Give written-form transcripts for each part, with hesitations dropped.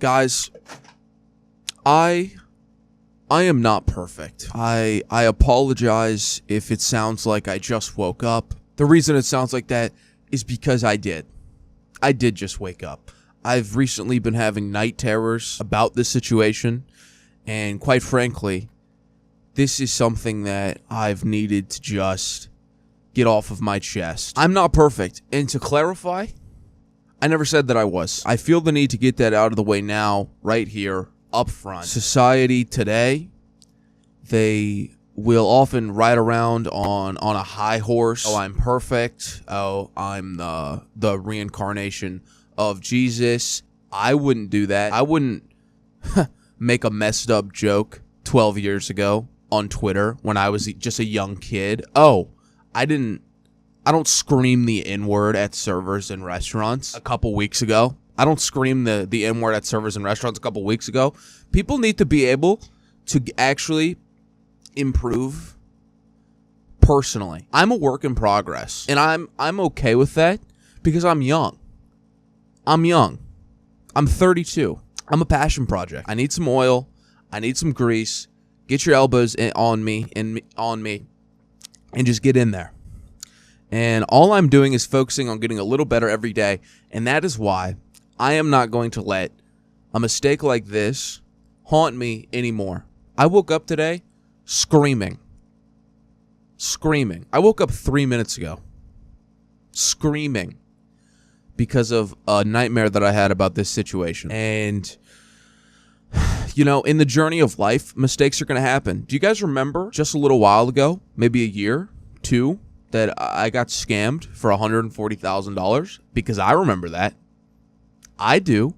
Guys, I am not perfect. I apologize if it sounds like I just woke up. The reason it sounds like that is because I did. I did just wake up. I've recently been having night terrors about this situation, and quite frankly, this is something that I've needed to just get off of my chest. I'm not perfect, and to clarify, I never said that I was. I feel the need to get that out of the way now, right here, up front. Society today, they will often ride around on a high horse. Oh, I'm perfect. Oh, I'm the reincarnation of Jesus. I wouldn't do that. I wouldn't make a messed up joke 12 years ago on Twitter when I was just a young kid. Oh, I don't scream the N-word at servers in restaurants a couple weeks ago. I don't scream the N-word at servers in restaurants a couple weeks ago. People need to be able to actually improve personally. I'm a work in progress, and I'm okay with that because I'm young. I'm 32. I'm a passion project. I need some oil. I need some grease. Get your elbows on me, and just get in there. And all I'm doing is focusing on getting a little better every day, and that is why I am not going to let a mistake like this haunt me anymore. I woke up today screaming. I woke up 3 minutes ago screaming because of a nightmare that I had about this situation. And, in the journey of life, mistakes are going to happen. Do you guys remember just a little while ago, maybe a year, 2, that I got scammed for $140,000? Because I remember that. I do.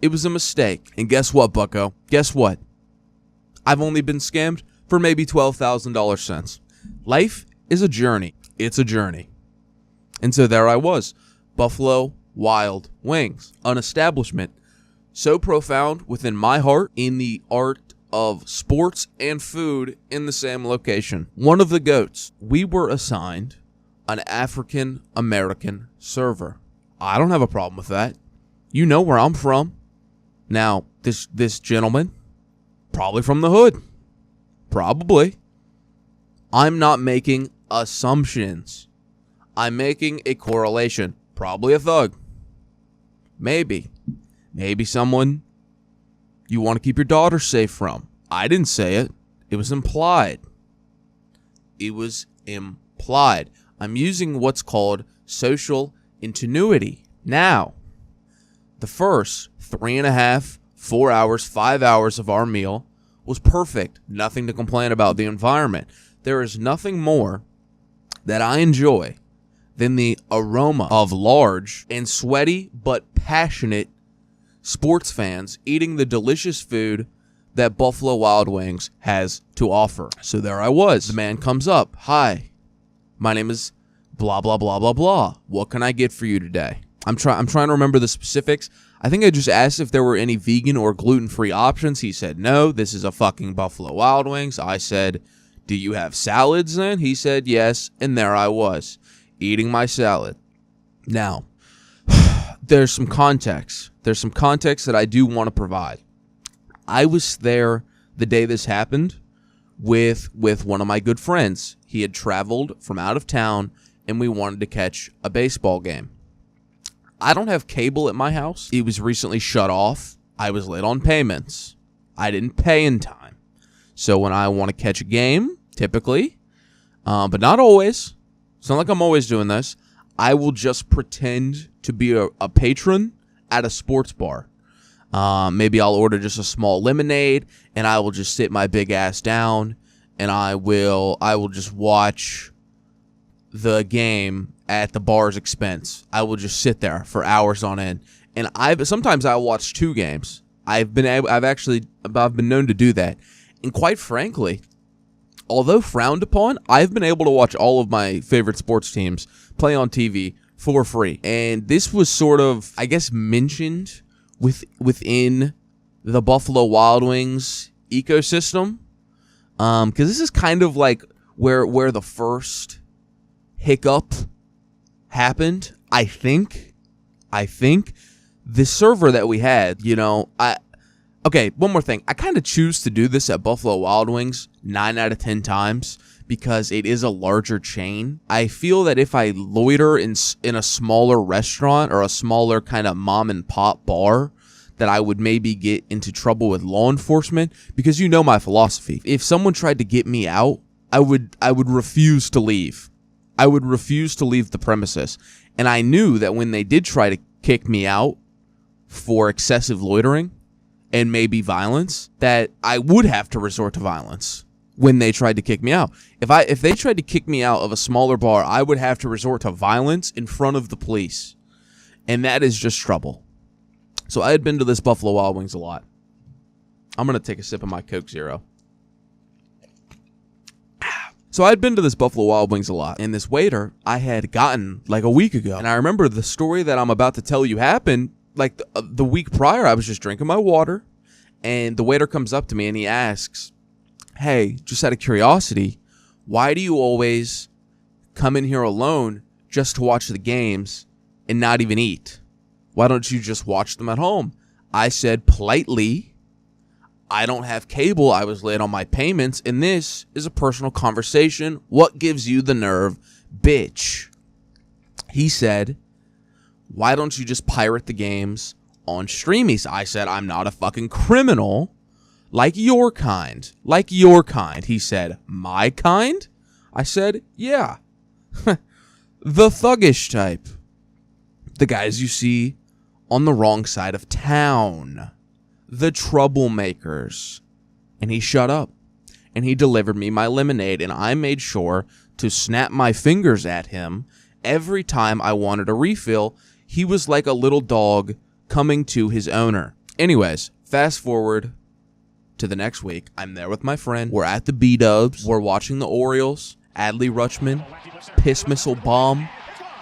It was a mistake. And guess what, bucko? Guess what? I've only been scammed for maybe $12,000 since. Life is a journey. It's a journey. And so there I was. Buffalo Wild Wings. An establishment so profound within my heart in the art of sports and food in the same location. One of the GOATs. We were assigned an African American server. I don't have a problem with that. You know where I'm from. Now, this gentleman, probably from the hood. Probably. I'm not making assumptions. I'm making a correlation. Probably a thug. Maybe someone you want to keep your daughter safe from. I didn't say it. It was implied. I'm using what's called social ingenuity. Now, the first 3.5, 4 hours, 5 hours of our meal was perfect. Nothing to complain about. The environment. There is nothing more that I enjoy than the aroma of large and sweaty but passionate sports fans eating the delicious food that Buffalo Wild Wings has to offer. So there I was. The man comes up. Hi, my name is blah, blah, blah, blah, blah. What can I get for you today? I'm trying to remember the specifics. I think I just asked if there were any vegan or gluten-free options. He said, no, this is a fucking Buffalo Wild Wings. I said, do you have salads then? He said, yes. And there I was, eating my salad. Now, there's some context. There's some context that I do want to provide. I was there the day this happened with one of my good friends. He had traveled from out of town, and we wanted to catch a baseball game. I don't have cable at my house. It was recently shut off. I was late on payments. I didn't pay in time. So when I want to catch a game, typically, but not always, it's not like I'm always doing this, I will just pretend to be a patron at a sports bar. Maybe I'll order just a small lemonade, and I will just sit my big ass down, and I will just watch the game at the bar's expense. I will just sit there for hours on end, and sometimes I watch 2 games. I've been known to do that, and quite frankly, although frowned upon, I've been able to watch all of my favorite sports teams play on TV for free. And this was sort of, I guess, mentioned within the Buffalo Wild Wings ecosystem, because this is kind of like where the first hiccup happened. I think the server that we had, okay, one more thing. I kind of choose to do this at Buffalo Wild Wings 9 out of 10 times because it is a larger chain. I feel that if I loiter in a smaller restaurant or a smaller kind of mom and pop bar, that I would maybe get into trouble with law enforcement, because you know my philosophy. If someone tried to get me out, I would refuse to leave. I would refuse to leave the premises. And I knew that when they did try to kick me out for excessive loitering and maybe violence, that I would have to resort to violence when they tried to kick me out. If they tried to kick me out of a smaller bar, I would have to resort to violence in front of the police. And that is just trouble. So I had been to this Buffalo Wild Wings a lot. I'm going to take a sip of my Coke Zero. So I'd been to this Buffalo Wild Wings a lot, and this waiter I had gotten like a week ago. And I remember the story that I'm about to tell you happened like the week prior. I was just drinking my water, and the waiter comes up to me and he asks, "Hey, just out of curiosity, why do you always come in here alone just to watch the games and not even eat? Why don't you just watch them at home?" I said politely, "I don't have cable. I was late on my payments, and this is a personal conversation. What gives you the nerve, bitch?" He said, "Why don't you just pirate the games on Streamies?" I said, "I'm not a fucking criminal like your kind." Like your kind. He said, "My kind?" I said, "Yeah." The thuggish type. The guys you see on the wrong side of town. The troublemakers. And he shut up. And he delivered me my lemonade, and I made sure to snap my fingers at him every time I wanted a refill. He was like a little dog coming to his owner. Anyways, fast forward to the next week. I'm there with my friend. We're at the B-Dubs. We're watching the Orioles. Adley Rutschman. Piss missile bomb.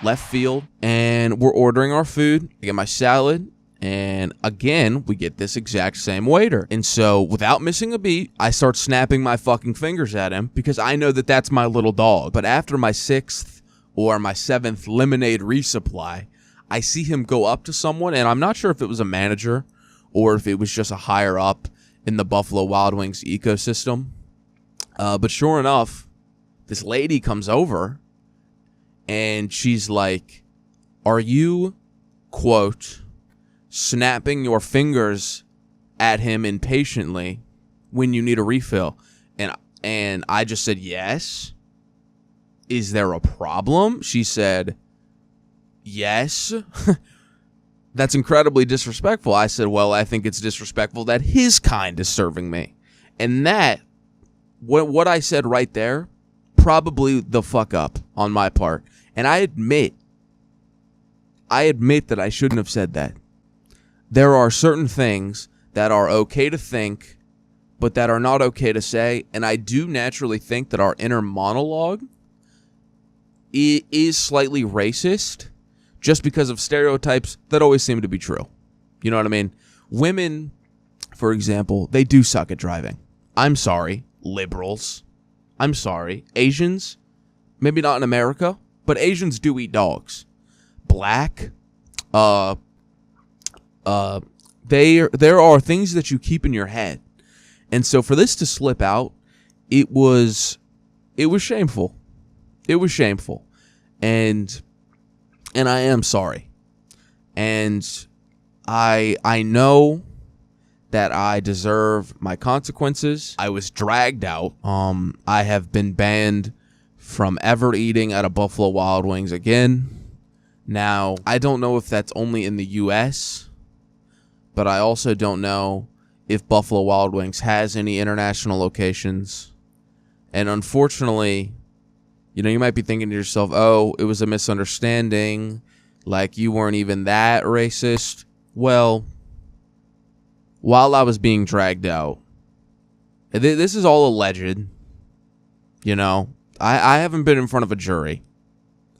Left field. And we're ordering our food. I get my salad. And again, we get this exact same waiter. And so, without missing a beat, I start snapping my fucking fingers at him because I know that that's my little dog. But after my 6th or my 7th lemonade resupply, I see him go up to someone, and I'm not sure if it was a manager or if it was just a higher up in the Buffalo Wild Wings ecosystem. But sure enough, this lady comes over, and she's like, "Are you, quote, snapping your fingers at him impatiently when you need a refill?" And I just said, "Yes." "Is there a problem?" She said, "Yes." "That's incredibly disrespectful." I said, "Well, I think it's disrespectful that his kind is serving me." And that, what I said right there, probably the fuck up on my part. And I admit that I shouldn't have said that. There are certain things that are okay to think, but that are not okay to say. And I do naturally think that our inner monologue is slightly racist just because of stereotypes that always seem to be true. You know what I mean? Women, for example, they do suck at driving. I'm sorry, liberals. I'm sorry. Asians, maybe not in America, but Asians do eat dogs. Black, there are things that you keep in your head. And so for this to slip out, it was shameful. It was shameful. And I am sorry. And I know that I deserve my consequences. I was dragged out. I have been banned from ever eating at a Buffalo Wild Wings again. Now, I don't know if that's only in the U.S., but I also don't know if Buffalo Wild Wings has any international locations. And unfortunately, you might be thinking to yourself, "Oh, it was a misunderstanding. Like, you weren't even that racist." Well, while I was being dragged out, this is all alleged. I haven't been in front of a jury.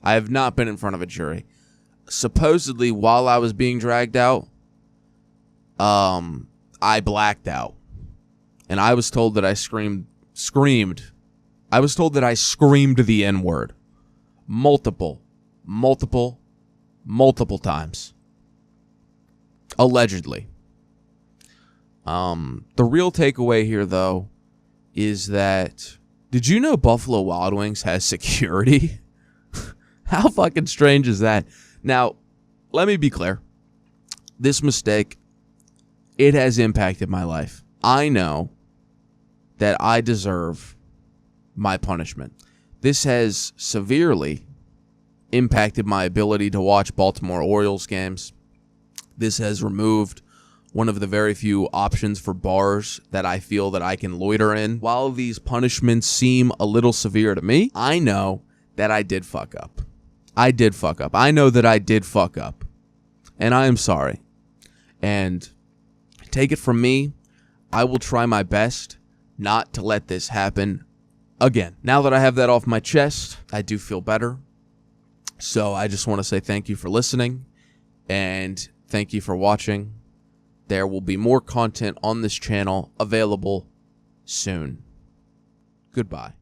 I have not been in front of a jury. Supposedly, while I was being dragged out, I blacked out. And I was told that I screamed. I was told that I screamed the N-word. Multiple times. Allegedly. The real takeaway here, though, is that, did you know Buffalo Wild Wings has security? How fucking strange is that? Now, let me be clear. This mistake, it has impacted my life. I know that I deserve my punishment. This has severely impacted my ability to watch Baltimore Orioles games. This has removed one of the very few options for bars that I feel that I can loiter in. While these punishments seem a little severe to me, I know that I did fuck up. I did fuck up. I know that I did fuck up. And I am sorry. And take it from me, I will try my best not to let this happen again. Now that I have that off my chest, I do feel better. So I just want to say thank you for listening and thank you for watching. There will be more content on this channel available soon. Goodbye.